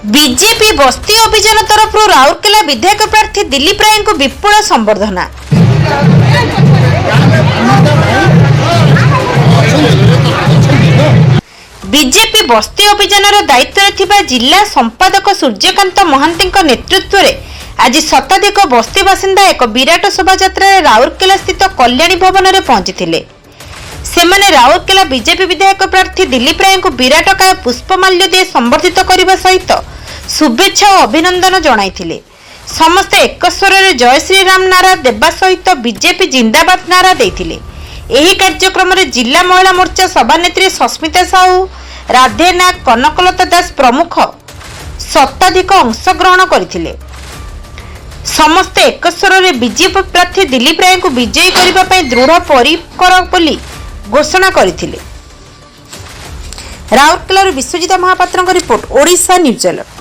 BJP बस्ती अभियान तरफ राउरकेला विधायक प्रार्थी दिलीप राय को विपुल संबर्धना। बीजेपी बस्ती अभियान दायित्व में जिला संपादक सूर्यकांत महांती नेतृत्व में आज शताधिक बस्ती बासिंदा एक विराट शोभायात्रा राउरकेला स्थित कल्याणी भवन में पहुंची। सेमाने राउरकेला बीजेपी विधायक प्रार्थी दिलीप राय को विराटकाय पुष्पमाल्य दे संबर्धित करने सहित शुभेच्छा और अभिनंदन जणाइथिले। समस्त एक स्वर में जय श्री राम नारा देवा सहित बीजेपी जिंदाबाद नारा देइथिले। एही कार्यक्रम में जिला महिला मोर्चा सभानेत्री सस्मिता साहू, राधे नाग, कनकलता दास प्रमुख शताधिक अंशग्रहण करथिले। समस्त एक स्वर में बीजेपी प्रार्थी दिलीप राय को विजयी करने दृढ़ परिकर बोली घोषणा करथिले। राउरकेला विश्वजित महापात्र का रिपोर्ट, ओडिशा न्यूज अलर्ट।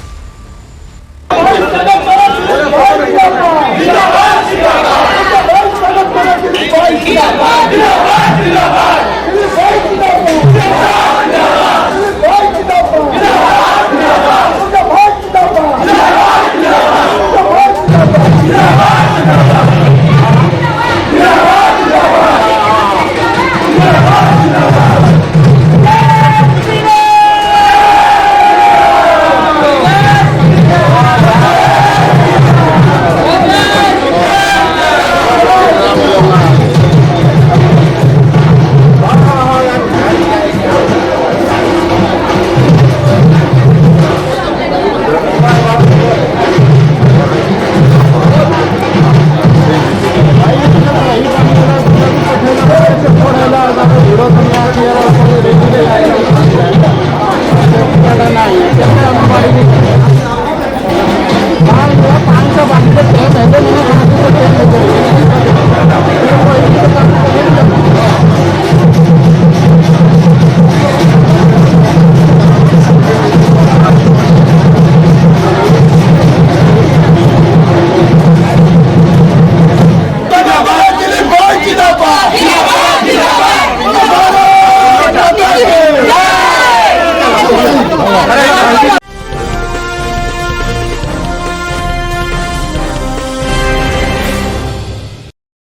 जिंदाबाद जिंदाबाद